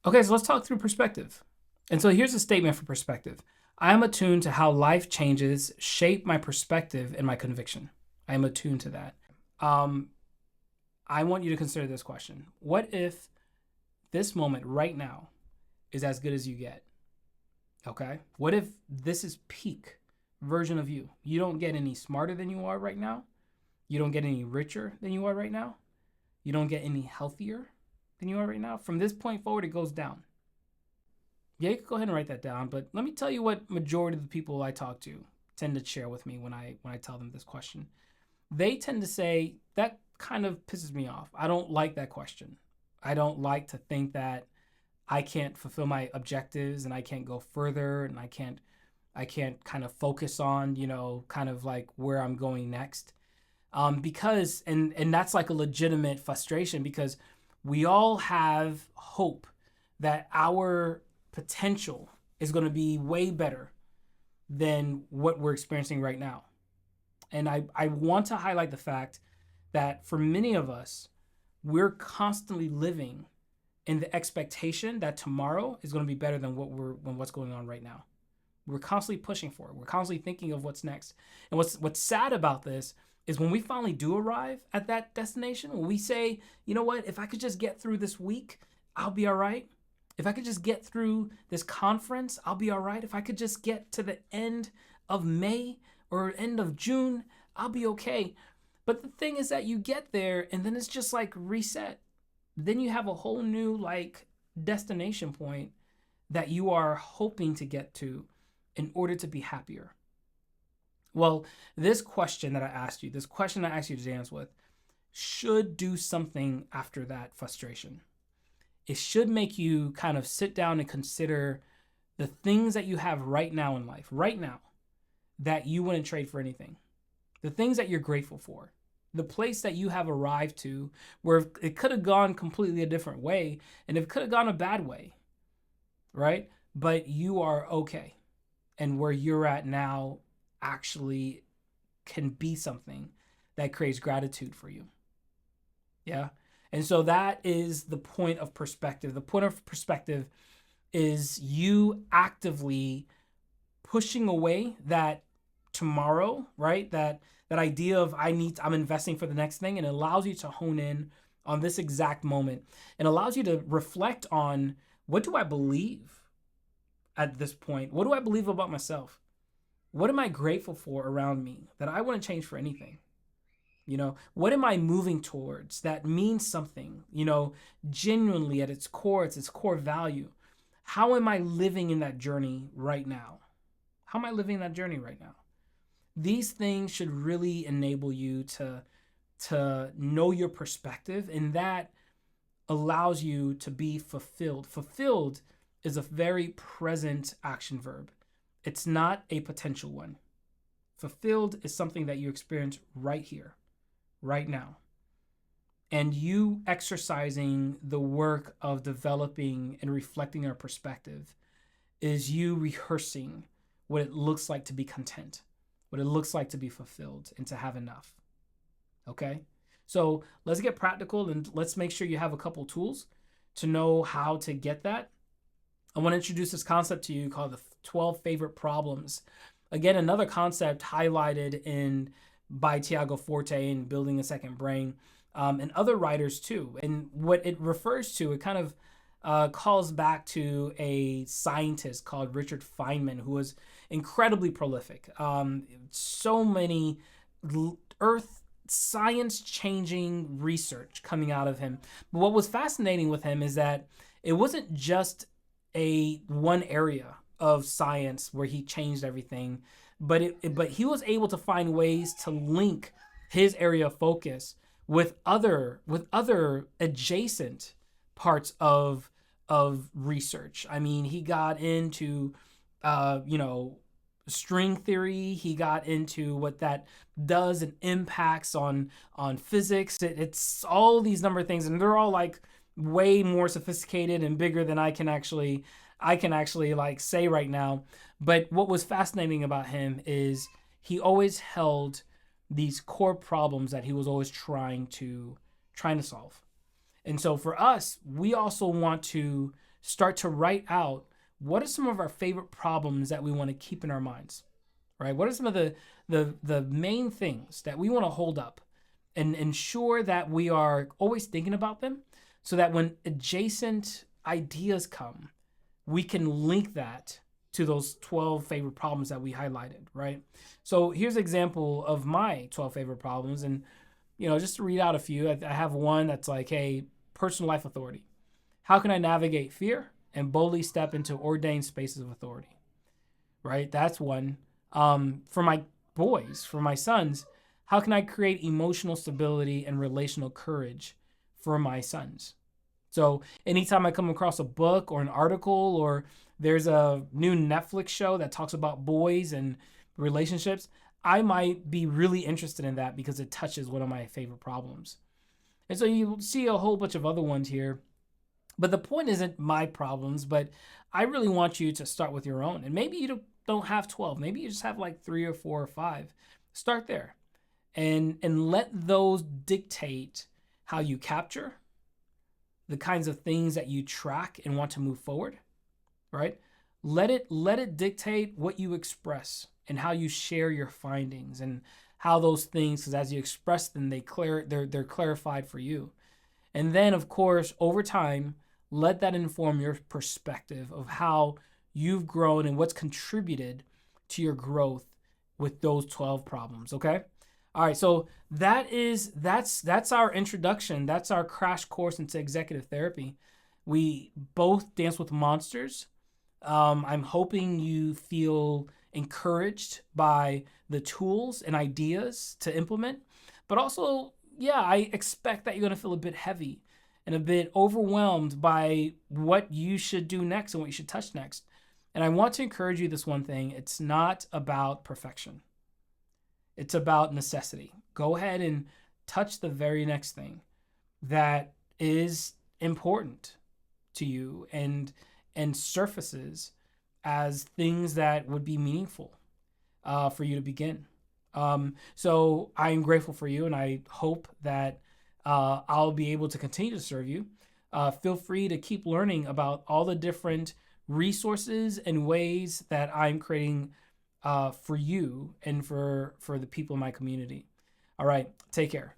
Okay, so let's talk through perspective. And so here's a statement for perspective. I am attuned to how life changes shape my perspective and my conviction. I am attuned to that. Um, I want you to consider this question. What if this moment right now is as good as you get? Okay. What if this is peak version of you? You don't get any smarter than you are right now. You don't get any richer than you are right now. You don't get any healthier than you are right now. From this point forward, it goes down. Yeah, you can go ahead and write that down. But let me tell you what majority of the people I talk to tend to share with me when I tell them this question. They tend to say that kind of pisses me off. I don't like that question. I don't like to think that I can't fulfill my objectives and I can't go further and I can't kind of focus on, kind of like where I'm going next. Because and that's like a legitimate frustration because we all have hope that our potential is going to be way better than what we're experiencing right now. And I want to highlight the fact that for many of us, we're constantly living in the expectation that tomorrow is going to be better than what's going on right now. We're constantly pushing for it. We're constantly thinking of what's next. And what's sad about this is when we finally do arrive at that destination, when we say, you know what, if I could just get through this week, I'll be all right. If I could just get through this conference, I'll be all right. If I could just get to the end of May or end of June, I'll be okay. But the thing is that you get there and then it's just like reset. Then you have a whole new like destination point that you are hoping to get to in order to be happier. Well, this question I asked you to dance with, should do something after that frustration. It should make you kind of sit down and consider the things that you have right now in life, right now, that you wouldn't trade for anything. The things that you're grateful for. The place that you have arrived to where it could have gone completely a different way and it could have gone a bad way, right? But you are okay. And where you're at now actually can be something that creates gratitude for you. Yeah. And so that is the point of perspective. The point of perspective is you actively pushing away that tomorrow, right? That idea of I'm investing for the next thing, and it allows you to hone in on this exact moment and allows you to reflect on, what do I believe at this point? What do I believe about myself? What am I grateful for around me that I wouldn't change for anything? What am I moving towards that means something, genuinely at its core value? How am I living in that journey right now? How am I living that journey right now? These things should really enable you to know your perspective, and that allows you to be fulfilled. Fulfilled is a very present action verb. It's not a potential one. Fulfilled is something that you experience right here, right now. And you exercising the work of developing and reflecting our perspective is you rehearsing what it looks like to be content, what it looks like to be fulfilled and to have enough. Okay? So let's get practical and let's make sure you have a couple tools to know how to get that. I want to introduce this concept to you called the 12 favorite problems. Again, another concept highlighted by Tiago Forte in Building a Second Brain, and other writers too. And what it refers to, it kind of calls back to a scientist called Richard Feynman, who was incredibly prolific. So many earth science changing research coming out of him. But what was fascinating with him is that it wasn't just one area of science where he changed everything, but he was able to find ways to link his area of focus with other adjacent parts of research. I mean, he got into string theory. He got into what that does and impacts on physics. It's all these number of things, and they're all like way more sophisticated and bigger than I can actually like say right now. But what was fascinating about him is he always held these core problems that he was always trying to solve. And so for us, we also want to start to write out what are some of our favorite problems that we want to keep in our minds, right? What are some of the main things that we want to hold up and ensure that we are always thinking about them so that when adjacent ideas come, we can link that to those 12 favorite problems that we highlighted, right? So here's an example of my 12 favorite problems. And, just to read out a few, I have one that's like, hey, personal life authority. How can I navigate fear and boldly step into ordained spaces of authority, right? That's one. For my boys, for my sons, how can I create emotional stability and relational courage for my sons? So anytime I come across a book or an article, or there's a new Netflix show that talks about boys and relationships, I might be really interested in that because it touches one of my favorite problems. And so you see a whole bunch of other ones here. But the point isn't my problems, but I really want you to start with your own. And maybe you don't have 12. Maybe you just have like 3 or 4 or 5. Start there and let those dictate how you capture the kinds of things that you track and want to move forward, right? Let it dictate what you express and how you share your findings and how those things, because as you express them, they're clarified for you. And then, of course, over time, let that inform your perspective of how you've grown and what's contributed to your growth with those 12 problems, okay? All right, so that's our introduction. That's our crash course into executive therapy. We both dance with monsters. I'm hoping you feel encouraged by the tools and ideas to implement, but also, yeah, I expect that you're going to feel a bit heavy and a bit overwhelmed by what you should do next and what you should touch next. And I want to encourage you this one thing. It's not about perfection. It's about necessity. Go ahead and touch the very next thing that is important to you and surfaces as things that would be meaningful for you to begin. So I'm grateful for you, and I hope that I'll be able to continue to serve you. Feel free to keep learning about all the different resources and ways that I'm creating for you and for the people in my community. All right, take care.